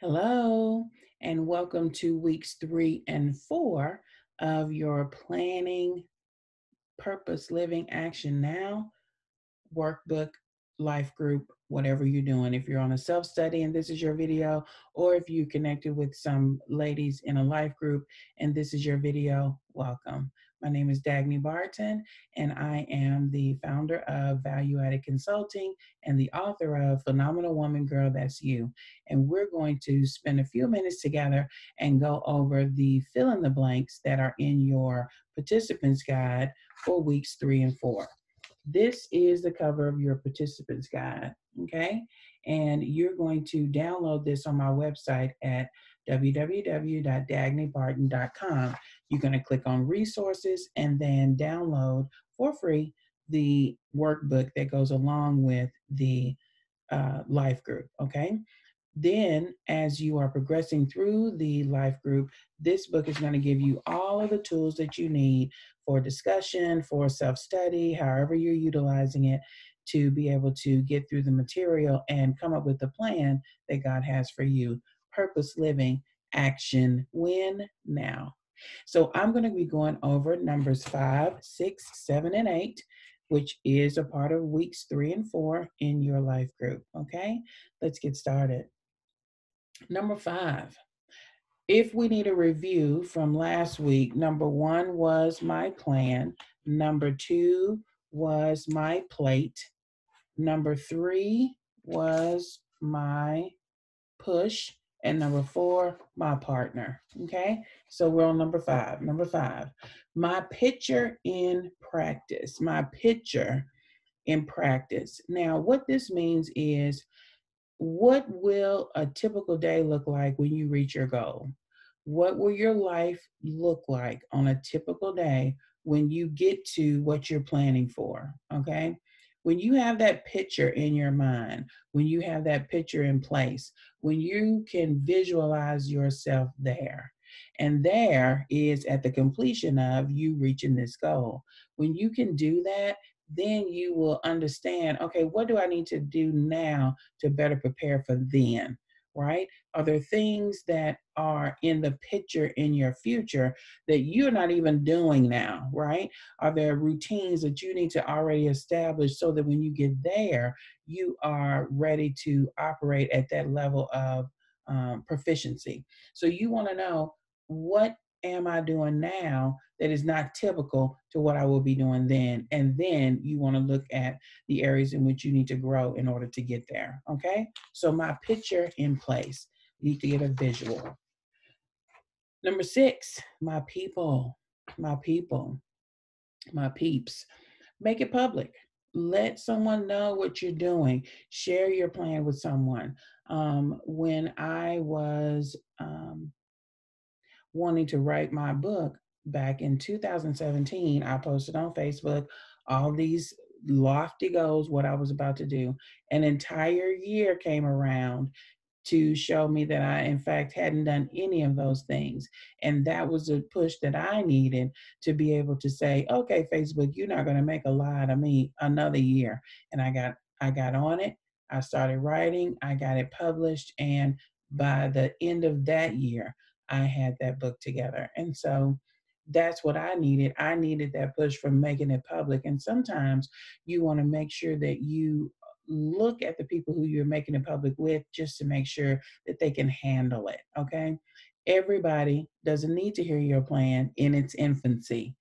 Hello, and welcome to weeks 3 and 4 of your Planning Purpose Living Action Now workbook, life group, whatever you're doing. If you're on a self study and this is your video, or if you connected with some ladies in a life group and this is your video, welcome. My name is Dagny Barton, and I am the founder of Value Added Consulting and the author of Phenomenal Woman Girl, That's You. And we're going to spend a few minutes together and go over the fill in the blanks that are in your participants guide for weeks 3 and 4. This is the cover of your participants guide, okay? And you're going to download this on my website at www.dagnybarton.com. You're going to click on resources and then download for free the workbook that goes along with the life group, okay? Then, as you are progressing through the life group, this book is going to give you all of the tools that you need for discussion, for self study, however you're utilizing it to be able to get through the material and come up with the plan that God has for you. Purpose living, action, win now. So, I'm going to be going over numbers 5, 6, 7, and 8, which is a part of weeks 3 and 4 in your life group. Okay, let's get started. Number 5, if we need a review from last week, number 1 was my plan. Number 2 was my plate. Number 3 was my push. And number 4, my partner. Okay, so we're on number 5. Number 5, my picture in practice. My picture in practice. Now, what this means is, what will a typical day look like when you reach your goal? What will your life look like on a typical day when you get to what you're planning for? Okay. When you have that picture in your mind, when you have that picture in place, when you can visualize yourself there, and there is at the completion of you reaching this goal. When you can do that, then you will understand, okay, what do I need to do now to better prepare for then, right? Are there things that are in the picture in your future that you're not even doing now, right? Are there routines that you need to already establish so that when you get there, you are ready to operate at that level of proficiency? So you want to know, what am I doing now that is not typical to what I will be doing then? And then you want to look at the areas in which you need to grow in order to get there. Okay. So my picture in place. You need to get a visual. Number 6, my people, my people, my peeps. Make it public. Let someone know what you're doing. Share your plan with someone. When I was wanting to write my book back in 2017, I posted on Facebook all these lofty goals, what I was about to do. An entire year came around to show me that I, in fact, hadn't done any of those things. And that was a push that I needed to be able to say, okay, Facebook, you're not going to make a lie to me another year. And I got on it. I started writing. I got it published. And by the end of that year, I had that book together. And so that's what I needed. I needed that push from making it public. And sometimes you want to make sure that you look at the people who you're making it public with just to make sure that they can handle it. Okay. Everybody doesn't need to hear your plan in its infancy.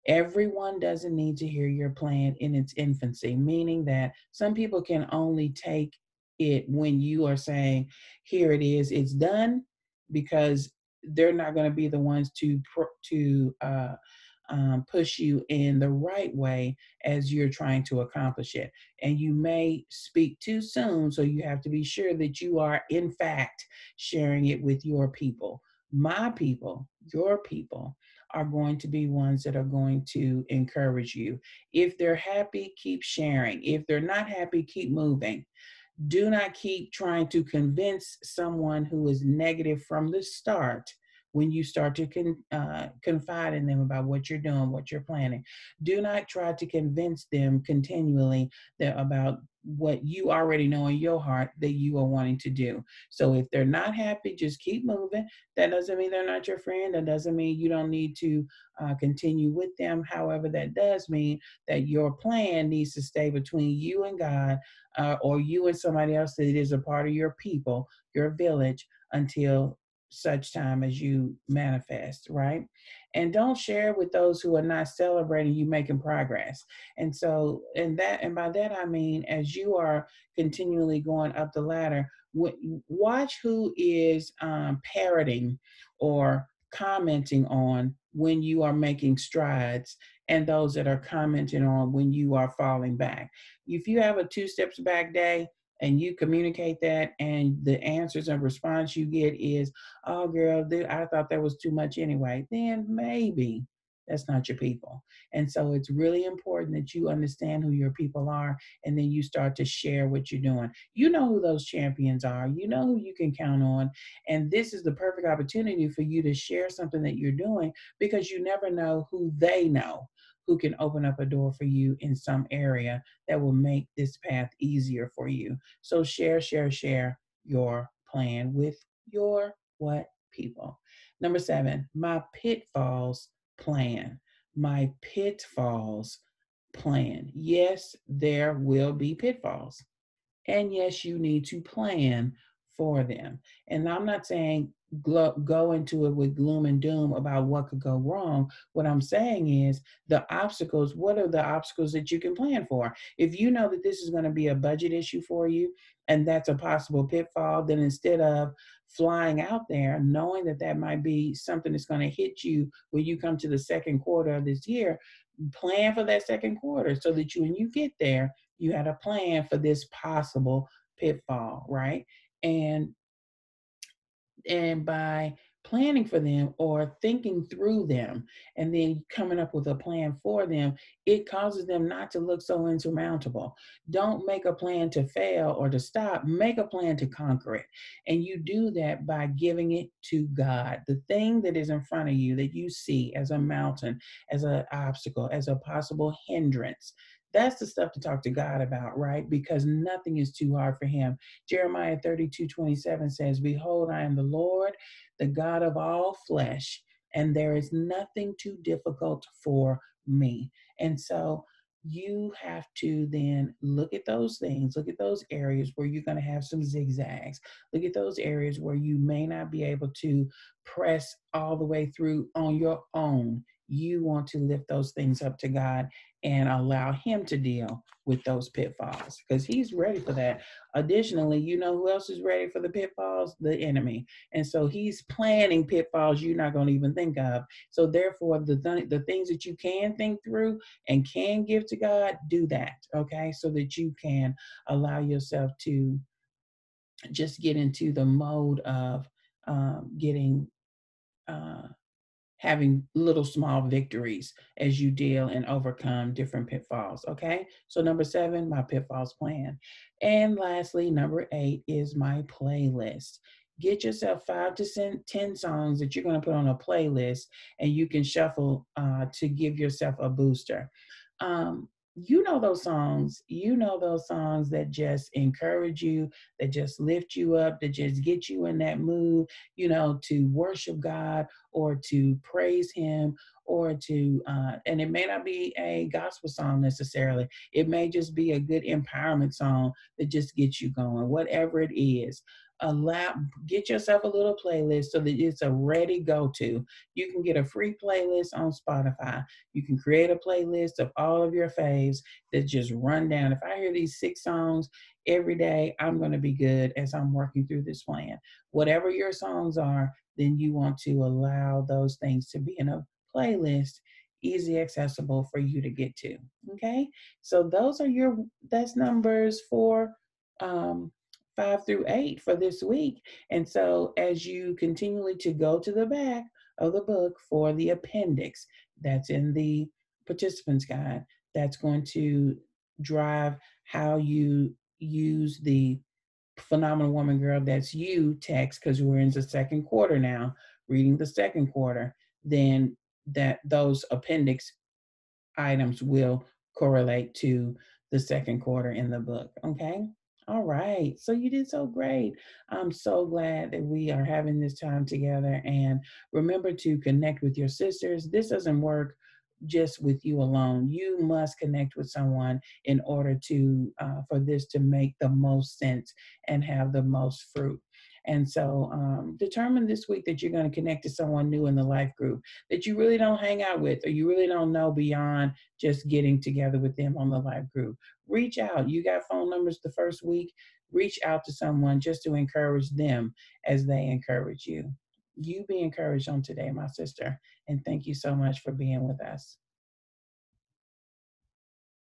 Everyone doesn't need to hear your plan in its infancy, meaning that some people can only take it when you are saying, here it is, it's done, because they're not going to be the ones to push you in the right way as you're trying to accomplish it. And you may speak too soon, so you have to be sure that you are, in fact, sharing it with your people. My people, your people, are going to be ones that are going to encourage you. If they're happy, keep sharing. If they're not happy, keep moving. Do not keep trying to convince someone who is negative from the start when you start to confide in them about what you're doing, what you're planning. Do not try to convince them continually about what you already know in your heart that you are wanting to do. So if they're not happy, just keep moving. That doesn't mean they're not your friend. That doesn't mean you don't need to continue with them. However, that does mean that your plan needs to stay between you and God, or you and somebody else that is a part of your people, your village, until such time as you manifest, right? And don't share with those who are not celebrating you making progress. And so, and by that I mean, as you are continually going up the ladder, watch who is parroting or commenting on when you are making strides, and those that are commenting on when you are falling back. If you have a 2 steps back day and you communicate that, and the answers and response you get is, oh girl, I thought that was too much anyway, then maybe that's not your people. And so it's really important that you understand who your people are, and then you start to share what you're doing. You know who those champions are, you know who you can count on. And this is the perfect opportunity for you to share something that you're doing, because you never know who they know who can open up a door for you in some area that will make this path easier for you. So share your plan with your what people. Number 7, my pitfalls plan. My pitfalls plan. Yes, there will be pitfalls. And yes, you need to plan for them. And I'm not saying go into it with gloom and doom about what could go wrong. What I'm saying is the obstacles, what are the obstacles that you can plan for? If you know that this is going to be a budget issue for you, and that's a possible pitfall, then instead of flying out there, knowing that that might be something that's going to hit you when you come to the second quarter of this year, plan for that second quarter so that when you get there, you had a plan for this possible pitfall, right? And by planning for them or thinking through them and then coming up with a plan for them, it causes them not to look so insurmountable. Don't make a plan to fail or to stop, make a plan to conquer it. And you do that by giving it to God. The thing that is in front of you that you see as a mountain, as an obstacle, as a possible hindrance, that's the stuff to talk to God about, right? Because nothing is too hard for him. Jeremiah 32:27 says, behold, I am the Lord, the God of all flesh, and there is nothing too difficult for me. And so you have to then look at those things, look at those areas where you're going to have some zigzags, look at those areas where you may not be able to press all the way through on your own. You want to lift those things up to God and allow him to deal with those pitfalls, because he's ready for that. Additionally, you know who else is ready for the pitfalls? The enemy. And so he's planning pitfalls you're not going to even think of. So therefore, the things that you can think through and can give to God, do that, okay? So that you can allow yourself to just get into the mode of getting having little small victories as you deal and overcome different pitfalls. Okay. So, number 7, my pitfalls plan. And lastly, number 8 is my playlist. Get yourself 5 to 10 songs that you're going to put on a playlist, and you can shuffle to give yourself a booster. You know those songs that just encourage you, that just lift you up, that just get you in that mood, to worship God or to praise him, or to and it may not be a gospel song necessarily. It may just be a good empowerment song that just gets you going. Whatever it is, get yourself a little playlist so that it's a ready go-to. You can get a free playlist on Spotify. You can create a playlist of all of your faves that just run down. If I hear these 6 songs every day, I'm going to be good as I'm working through this plan. Whatever your songs are, then you want to allow those things to be in a playlist, easy accessible for you to get to. Okay, so that's numbers for um, 5 through 8 for this week. And so as you continually to go to the back of the book for the appendix that's in the participants guide, that's going to drive how you use the phenomenal woman girl that's you text, because we're in the second quarter now, reading the second quarter, then those appendix items will correlate to the second quarter in the book. Okay. All right. So you did so great. I'm so glad that we are having this time together. And remember to connect with your sisters. This doesn't work just with you alone. You must connect with someone in order to for this to make the most sense and have the most fruit. And so determine this week that you're going to connect to someone new in the life group that you really don't hang out with or you really don't know beyond just getting together with them on the life group. Reach out. You got phone numbers the first week. Reach out to someone just to encourage them as they encourage you. You be encouraged on today, my sister. And thank you so much for being with us.